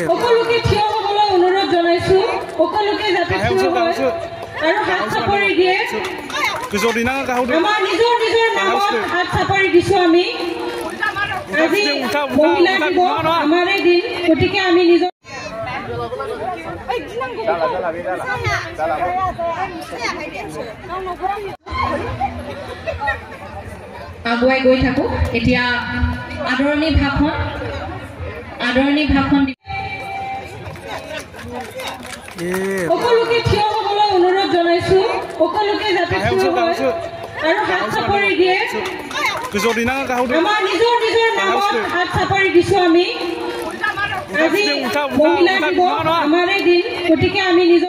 সকলোকে থিয় হ'বলৈ অনুৰোধ জনাইছো সকলোকে যাতে থিয় হয় আৰু হাত চাপৰি দিয়ে আমাৰ নিজৰ নিজৰ নামত হাত চাপৰি দিছো আমি আজি মহিলা দিৱস আমাৰে দিন গতিকে আমি নিজৰ আগুৱাই গৈ থাকো এতিয়া আদৰণি ভাষণ সকলোকে থিয় হ'বলৈ অনুৰোধ জনাইছো সকলোকে যাতে থিয় হয় আৰু হাত চাপৰি দিয়ে আমাৰ নিজৰ নিজৰ নামত হাত চাপৰি দিছো আমি আজি মহিলা দিৱস আমাৰে দিন গতিকে আমি নিজৰ